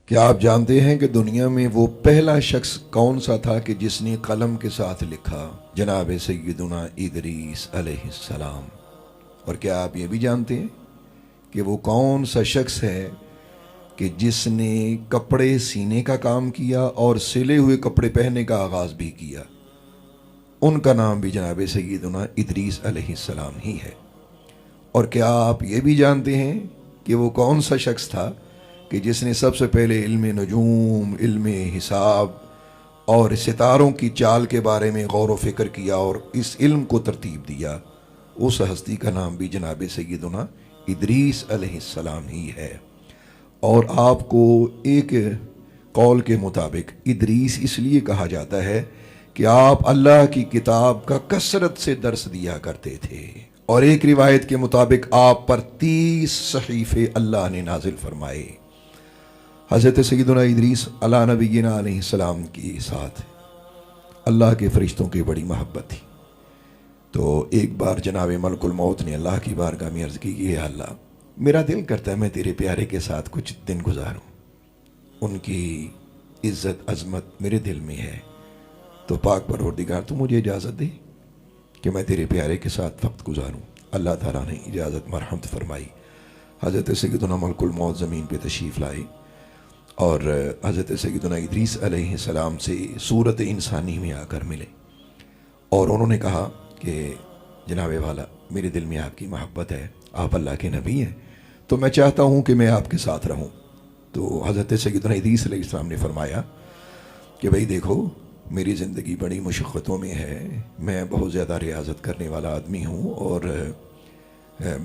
کیا آپ جانتے ہیں کہ دنیا میں وہ پہلا شخص کون سا تھا کہ جس نے قلم کے ساتھ لکھا؟ جناب سیدنا ادریس علیہ السلام۔ اور کیا آپ یہ بھی جانتے ہیں کہ وہ کون سا شخص ہے کہ جس نے کپڑے سینے کا کام کیا اور سلے ہوئے کپڑے پہننے کا آغاز بھی کیا؟ ان کا نام بھی جناب سیدنا ادریس علیہ السلام ہی ہے۔ اور کیا آپ یہ بھی جانتے ہیں کہ وہ کون سا شخص تھا کہ جس نے سب سے پہلے علم نجوم، علم حساب اور ستاروں کی چال کے بارے میں غور و فکر کیا اور اس علم کو ترتیب دیا؟ اس ہستی کا نام بھی جناب سیدنا ادریس علیہ السلام ہی ہے۔ اور آپ کو ایک قول کے مطابق ادریس اس لیے کہا جاتا ہے کہ آپ اللہ کی کتاب کا کثرت سے درس دیا کرتے تھے، اور ایک روایت کے مطابق آپ پر 30 صحیفے اللہ نے نازل فرمائے۔ حضرت سیدنا ادریس علی نبینا علیہ السلام کے ساتھ اللہ کے فرشتوں کی بڑی محبت تھی۔ تو ایک بار جناب ملک الموت نے اللہ کی بارگاہ میں عرض کی کہ اے اللہ، میرا دل کرتا ہے میں تیرے پیارے کے ساتھ کچھ دن گزاروں، ان کی عزت عظمت میرے دل میں ہے، تو پاک پروردگار تو مجھے اجازت دے کہ میں تیرے پیارے کے ساتھ وقت گزاروں۔ اللہ تعالیٰ نے اجازت مرحمت فرمائی۔ حضرت سیدنا ملک الموت زمین پہ تشریف لائے اور حضرت سیدنا ادریس علیہ السلام سے صورت انسانی میں آ کر ملے، اور انہوں نے کہا کہ جناب والا، میرے دل میں آپ کی محبت ہے، آپ اللہ کے نبی ہیں، تو میں چاہتا ہوں کہ میں آپ کے ساتھ رہوں۔ تو حضرت سیدنا ادریس علیہ السلام نے فرمایا کہ بھئی دیکھو، میری زندگی بڑی مشقتوں میں ہے، میں بہت زیادہ ریاضت کرنے والا آدمی ہوں اور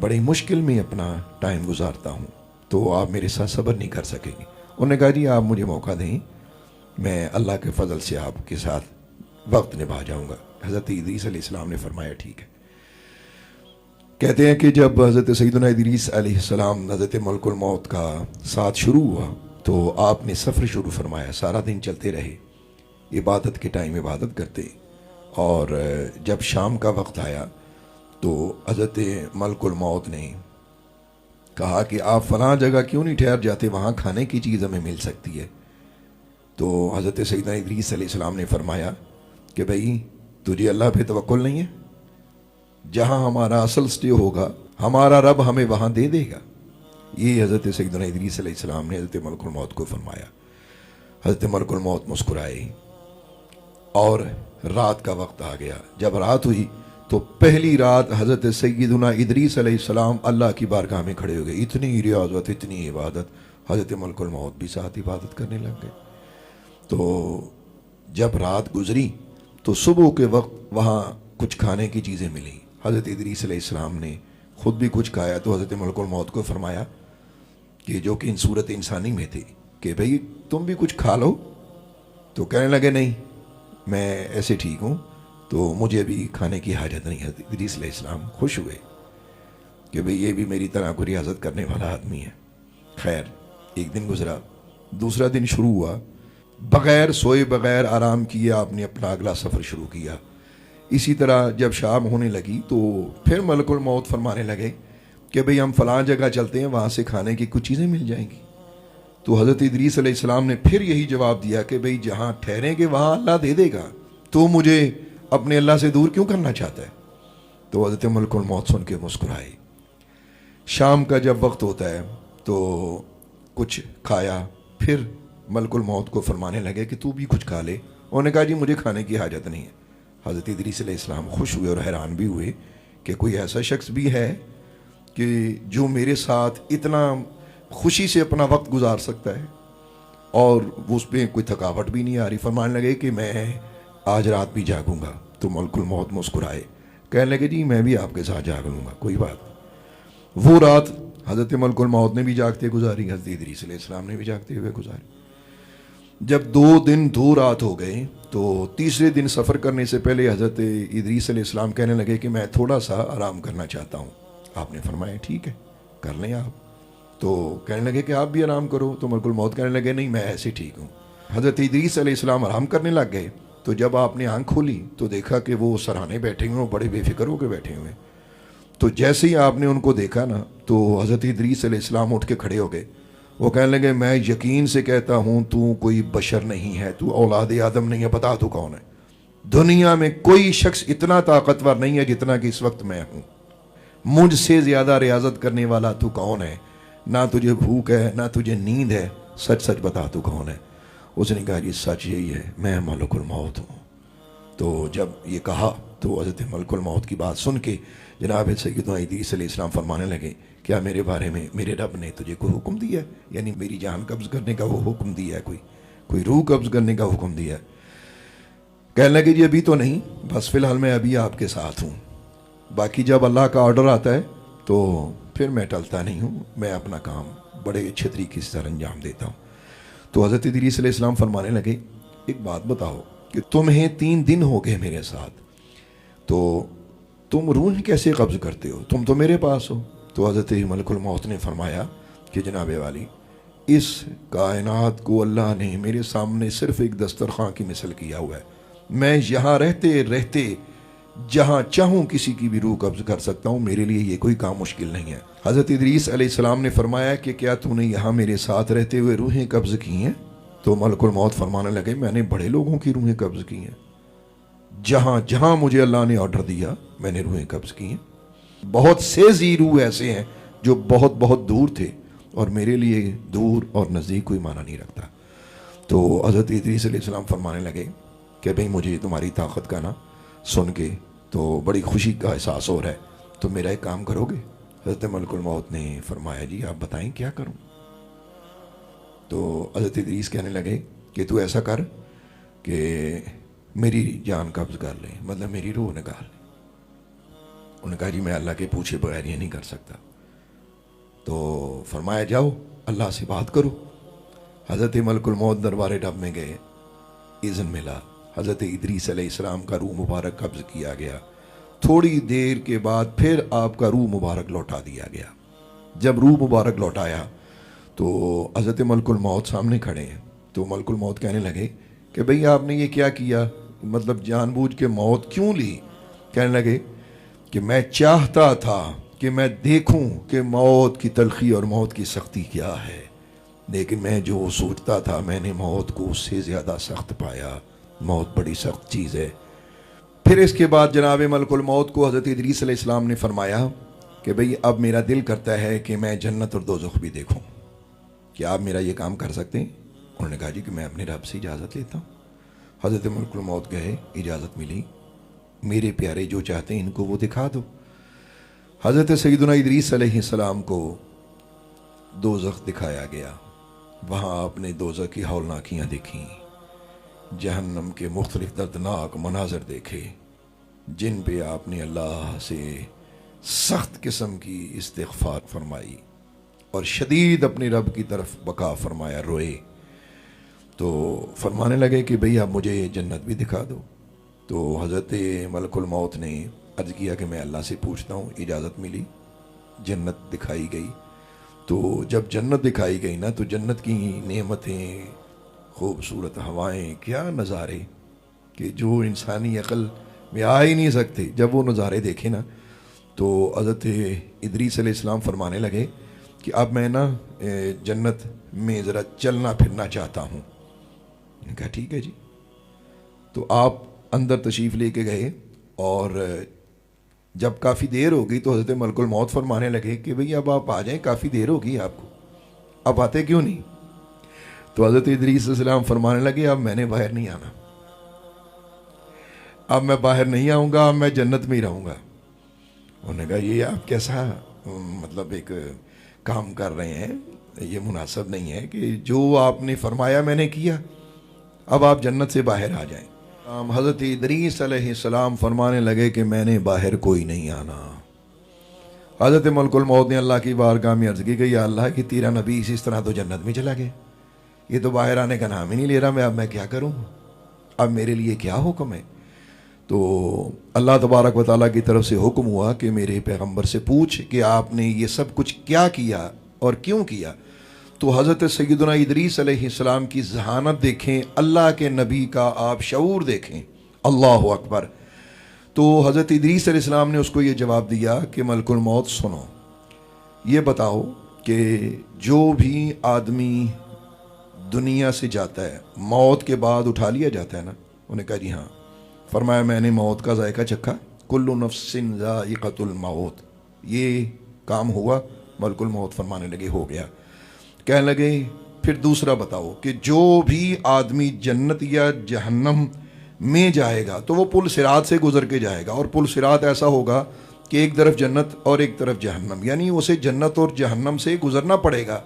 بڑی مشکل میں اپنا ٹائم گزارتا ہوں، تو آپ میرے ساتھ صبر نہیں کر سکیں گے۔ انہوں نے کہا جی آپ مجھے موقع دیں، میں اللہ کے فضل سے آپ کے ساتھ وقت نبھا جاؤں گا۔ حضرت ادریس علیہ السلام نے فرمایا ٹھیک ہے۔ کہتے ہیں کہ جب حضرت سیدنا ادریس علیہ السلام حضرت ملک الموت کا ساتھ شروع ہوا تو آپ نے سفر شروع فرمایا، سارا دن چلتے رہے، عبادت کے ٹائم عبادت کرتے، اور جب شام کا وقت آیا تو حضرت ملک الموت نے کہا کہ آپ فلاں جگہ کیوں نہیں ٹھہر جاتے، وہاں کھانے کی چیز ہمیں مل سکتی ہے۔ تو حضرت سیدنا ادریس علیہ السلام نے فرمایا کہ بھئی تجھے اللہ پہ توکل نہیں ہے؟ جہاں ہمارا اصل سٹے ہوگا ہمارا رب ہمیں وہاں دے دے گا۔ یہ حضرت سیدنا ادریس علیہ السلام نے حضرت ملک الموت کو فرمایا۔ حضرت ملک الموت مسکرائے اور رات کا وقت آ گیا۔ جب رات ہوئی تو پہلی رات حضرت سیدنا ادریس علیہ السلام اللہ کی بارگاہ میں کھڑے ہو گئے، اتنی ریاضت، اتنی عبادت، حضرت ملک الموت بھی ساتھ عبادت کرنے لگ گئے۔ تو جب رات گزری تو صبح کے وقت وہاں کچھ کھانے کی چیزیں ملیں، حضرت ادریس علیہ السلام نے خود بھی کچھ کھایا، تو حضرت ملک الموت کو فرمایا کہ جو کہ ان صورت انسانی میں تھے کہ بھئی تم بھی کچھ کھا لو، تو کہنے لگے نہیں میں ایسے ٹھیک ہوں، تو مجھے بھی کھانے کی حاجت نہیں۔ حضرت ادریس علیہ السلام خوش ہوئے کہ بھئی یہ بھی میری طرح کو ریاضت کرنے والا آدمی ہے۔ خیر ایک دن گزرا، دوسرا دن شروع ہوا، بغیر سوئے بغیر آرام کیے آپ نے اپنا اگلا سفر شروع کیا۔ اسی طرح جب شام ہونے لگی تو پھر ملک الموت فرمانے لگے کہ بھئی ہم فلاں جگہ چلتے ہیں، وہاں سے کھانے کی کچھ چیزیں مل جائیں گی۔ تو حضرت ادریس علیہ السلام نے پھر یہی جواب دیا کہ بھئی جہاں ٹھہریں گے وہاں اللہ دے دے گا، تو مجھے اپنے اللہ سے دور کیوں کرنا چاہتا ہے؟ تو حضرت ملک الموت سن کے مسکرائے۔ شام کا جب وقت ہوتا ہے تو کچھ کھایا، پھر ملک الموت کو فرمانے لگے کہ تو بھی کچھ کھا لے۔ انہوں نے کہا جی مجھے کھانے کی حاجت نہیں ہے۔ حضرت ادریس علیہ السلام خوش ہوئے اور حیران بھی ہوئے کہ کوئی ایسا شخص بھی ہے کہ جو میرے ساتھ اتنا خوشی سے اپنا وقت گزار سکتا ہے اور اس پہ کوئی تھکاوٹ بھی نہیں آ رہی۔ فرمانے لگے کہ میں آج رات بھی جاگوں گا۔ تو ملک الموت مسکرائے، کہنے لگے جی میں بھی آپ کے ساتھ جاگ لوں گا، کوئی بات۔ وہ رات حضرت ملک الموت نے بھی جاگتے گزاری، حضرت ادریس علیہ السلام نے بھی جاگتے ہوئے گزاری۔ جب 2 دن 2 رات ہو گئے تو تیسرے دن سفر کرنے سے پہلے حضرت ادریس علیہ السلام کہنے لگے کہ میں تھوڑا سا آرام کرنا چاہتا ہوں۔ آپ نے فرمایا ٹھیک ہے کر لیں آپ۔ تو کہنے لگے کہ آپ بھی آرام کرو، تو ملک الموت کہنے لگے نہیں میں ایسے ٹھیک ہوں۔ حضرت ادریس علیہ السلام آرام کرنے لگ گئے تو جب آپ نے آنکھ کھولی تو دیکھا کہ وہ سرانے بیٹھے ہوئے، بڑے بے فکر ہو کے بیٹھے ہوئے۔ تو جیسے ہی آپ نے ان کو دیکھا نا تو حضرت ادریس علیہ السلام اٹھ کے کھڑے ہو گئے وہ کہنے لگے میں یقین سے کہتا ہوں تو کوئی بشر نہیں ہے، تو اولاد آدم نہیں ہے، بتا تو کون ہے؟ دنیا میں کوئی شخص اتنا طاقتور نہیں ہے جتنا کہ اس وقت میں ہوں، مجھ سے زیادہ ریاضت کرنے والا تو کون ہے؟ نہ تجھے بھوک ہے نہ تجھے نیند ہے، سچ سچ بتا تو کون ہے؟ اس نے کہا جی سچ یہی ہے، میں ملک الموت ہوں۔ تو جب یہ کہا تو حضرت ملک الموت کی بات سن کے جناب سیدنا ادریس علیہ السلام فرمانے لگے کیا میرے بارے میں میرے رب نے تجھے کوئی حکم دیا ہے؟ یعنی میری جان قبض کرنے کا وہ حکم دیا ہے، کوئی روح قبض کرنے کا حکم دیا ہے؟ کہنے لگے جی ابھی تو نہیں، بس فی الحال میں ابھی آپ کے ساتھ ہوں، باقی جب اللہ کا آرڈر آتا ہے تو پھر میں ٹلتا نہیں ہوں، میں اپنا کام بڑے اچھے طریقے سے سر انجام دیتا ہوں۔ تو حضرت ادریس علیہ السلام فرمانے لگے ایک بات بتاؤ کہ تمہیں 3 دن ہو گئے میرے ساتھ، تو تم روح کیسے قبض کرتے ہو؟ تم تو میرے پاس ہو۔ تو حضرت ملک الموت نے فرمایا کہ جناب والی اس کائنات کو اللہ نے میرے سامنے صرف ایک دسترخوان کی مثل کیا ہوا ہے، میں یہاں رہتے رہتے جہاں چاہوں کسی کی بھی روح قبض کر سکتا ہوں، میرے لیے یہ کوئی کام مشکل نہیں ہے۔ حضرت ادریس علیہ السلام نے فرمایا کہ کیا تو نے یہاں میرے ساتھ رہتے ہوئے روحیں قبض کی ہیں؟ تو ملک الموت فرمانے لگے میں نے بڑے لوگوں کی روحیں قبض کی ہیں، جہاں جہاں مجھے اللہ نے آرڈر دیا میں نے روحیں قبض کی ہیں۔ بہت سے روح ایسے ہیں جو بہت بہت دور تھے اور میرے لیے دور اور نزدیک کوئی معنی نہیں رکھتا۔ تو حضرت ادریس علیہ السلام فرمانے لگے کہ بھئی مجھے تمہاری طاقت کا نا سن کے تو بڑی خوشی کا احساس ہو رہا ہے، تو میرا ایک کام کرو گے؟ حضرت ملک الموت نے فرمایا جی آپ بتائیں کیا کروں؟ تو حضرت ادریس کہنے لگے کہ تو ایسا کر کہ میری جان قبض کر لے، مطلب میری روح نکال لے۔ انہوں نے کہا جی میں اللہ کے پوچھے بغیر یہ نہیں کر سکتا۔ تو فرمایا جاؤ اللہ سے بات کرو۔ حضرت ملک الموت دربار رب میں گئے، اذن ملا، حضرت ادریس علیہ السلام کا روح مبارک قبض کیا گیا۔ تھوڑی دیر کے بعد پھر آپ کا روح مبارک لوٹا دیا گیا۔ جب روح مبارک لوٹایا تو حضرت ملک الموت سامنے کھڑے ہیں، تو ملک الموت کہنے لگے کہ بھئی آپ نے یہ کیا کیا، مطلب جان بوجھ کے موت کیوں لی؟ کہنے لگے کہ میں چاہتا تھا کہ میں دیکھوں کہ موت کی تلخی اور موت کی سختی کیا ہے، لیکن میں جو سوچتا تھا میں نے موت کو اس سے زیادہ سخت پایا۔ موت بڑی سخت چیز ہے۔ پھر اس کے بعد جناب ملک الموت کو حضرت ادریس علیہ السلام نے فرمایا کہ بھئی اب میرا دل کرتا ہے کہ میں جنت اور دوزخ بھی دیکھوں، کیا آپ میرا یہ کام کر سکتے ہیں؟ انہوں نے کہا جی کہ میں اپنے رب سے اجازت لیتا ہوں۔ حضرت ملک الموت گئے، اجازت ملی، میرے پیارے جو چاہتے ہیں ان کو وہ دکھا دو۔ حضرت سیدنا ادریس علیہ السلام کو دوزخ دکھایا گیا، وہاں آپ نے دوزخ کی ہولناکیاں دیکھیں، جہنم کے مختلف دردناک مناظر دیکھے، جن پہ آپ نے اللہ سے سخت قسم کی استغفار فرمائی اور شدید اپنے رب کی طرف بقا فرمایا، روئے۔ تو فرمانے لگے کہ بھئی اب مجھے جنت بھی دکھا دو۔ تو حضرت ملک الموت نے عرض کیا کہ میں اللہ سے پوچھتا ہوں، اجازت ملی، جنت دکھائی گئی۔ تو جب جنت دکھائی گئی نا تو جنت کی نعمتیں، خوبصورت ہوائیں، کیا نظارے کہ جو انسانی عقل میں آ ہی نہیں سکتے۔ جب وہ نظارے دیکھے نا تو حضرت ادریس علیہ السلام فرمانے لگے کہ اب میں نا جنت میں ذرا چلنا پھرنا چاہتا ہوں۔ میں نے کہا ٹھیک ہے جی۔ تو آپ اندر تشریف لے کے گئے اور جب کافی دیر ہو گئی تو حضرت ملک الموت فرمانے لگے کہ بھئی اب آپ آ جائیں، کافی دیر ہو گئی آپ کو، اب آتے کیوں نہیں؟ تو حضرت ادریس علیہ السلام فرمانے لگے اب میں نے باہر نہیں آنا، اب میں باہر نہیں آؤں گا، اب میں جنت میں ہی رہوں گا۔ انہوں نے کہا یہ آپ کیسا مطلب ایک کام کر رہے ہیں، یہ مناسب نہیں ہے کہ جو آپ نے فرمایا میں نے کیا، اب آپ جنت سے باہر آ جائیں۔ حضرت ادریس علیہ السلام فرمانے لگے کہ میں نے باہر کوئی نہیں آنا۔ حضرت ملک الموت نے اللہ کی بارگاہ میں عرض کی کہ یا اللہ کہ تیرا نبی اس طرح تو جنت میں چلا گیا، یہ تو باہر آنے کا نام ہی نہیں لے رہا، اب میں کیا کروں، اب میرے لیے کیا حکم ہے؟ تو اللہ تبارک و تعالیٰ کی طرف سے حکم ہوا کہ میرے پیغمبر سے پوچھ کہ آپ نے یہ سب کچھ کیا کیا اور کیوں کیا۔ تو حضرت سیدنا ادریس علیہ السلام کی ذہانت دیکھیں، اللہ کے نبی کا آپ شعور دیکھیں، اللہ اکبر۔ تو حضرت ادریس علیہ السلام نے اس کو یہ جواب دیا کہ ملک الموت سنو، یہ بتاؤ کہ جو بھی آدمی دنیا سے جاتا ہے موت کے بعد اٹھا لیا جاتا ہے نا؟ انہوں نے کہا جی ہاں. فرمایا میں نے موت کا ذائقہ چکھا. کل نفس ذائقۃ الموت. یہ کام ہوا, ملک الموت فرمانے لگے ہو گیا. کہنے لگے پھر دوسرا بتاؤ کہ جو بھی آدمی جنت یا جہنم میں جائے گا تو وہ پل صراط سے گزر کے جائے گا, اور پل صراط ایسا ہوگا کہ ایک طرف جنت اور ایک طرف جہنم, یعنی اسے جنت اور جہنم سے گزرنا پڑے گا.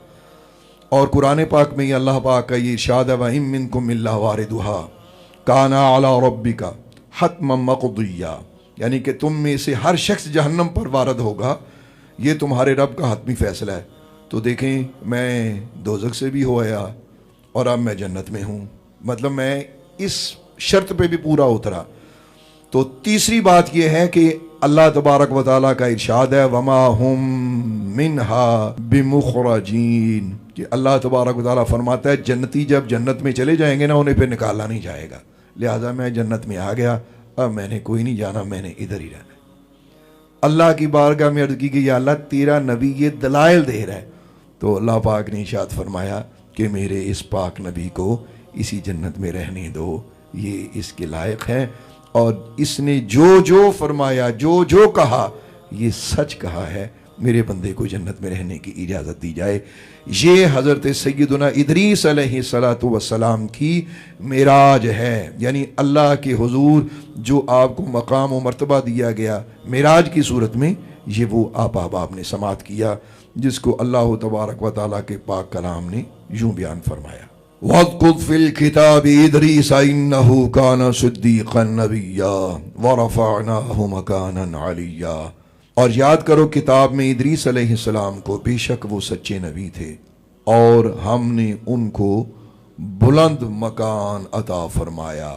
اور قرآن پاک میں یہ اللہ پاک کا یہ ارشاد ہے وَإِن مِّنكُمْ إِلَّا وَارِدُهَا كَانَ عَلَىٰ رَبِّكَ حَتْمًا مَّقْضِيًّا, یعنی کہ تم میں سے ہر شخص جہنم پر وارد ہوگا, یہ تمہارے رب کا حتمی فیصلہ ہے. تو دیکھیں میں دوزخ سے بھی ہو آیا اور اب میں جنت میں ہوں, مطلب میں اس شرط پہ بھی پورا اترا. تو تیسری بات یہ ہے کہ اللہ تبارک و تعالیٰ کا ارشاد ہے وما ہم منہا بمخرجین, کہ اللہ تبارک و تعالیٰ فرماتا ہے جنتی جب جنت میں چلے جائیں گے نا انہیں پھر نکالا نہیں جائے گا. لہٰذا میں جنت میں آ گیا, اب میں نے کوئی نہیں جانا, میں نے ادھر ہی رہنا. اللہ کی بارگاہ میں عرض کی کہ یا اللہ تیرا نبی یہ دلائل دے رہا ہے, تو اللہ پاک نے ارشاد فرمایا کہ میرے اس پاک نبی کو اسی جنت میں رہنے دو, یہ اس کے لائق ہے. اور اس نے جو جو فرمایا جو جو کہا یہ سچ کہا ہے, میرے بندے کو جنت میں رہنے کی اجازت دی جائے. یہ حضرت سیدنا ادریس علیہ السلام کی معراج ہے, یعنی اللہ کے حضور جو آپ کو مقام و مرتبہ دیا گیا معراج کی صورت میں, یہ وہ آپ احباب نے سماعت کیا جس کو اللہ تبارک و تعالیٰ کے پاک کلام نے یوں بیان فرمایا وَاذْكُرْ فِي الْكِتَابِ إِدْرِيسَ إِنَّهُ كَانَ صِدِّيقًا نَبِيًّا وَرَفَعْنَاهُ مَكَانًا عَلِيًّا. اور یاد کرو کتاب میں ادریس علیہ السلام کو, بے شک وہ سچے نبی تھے اور ہم نے ان کو بلند مکان عطا فرمایا.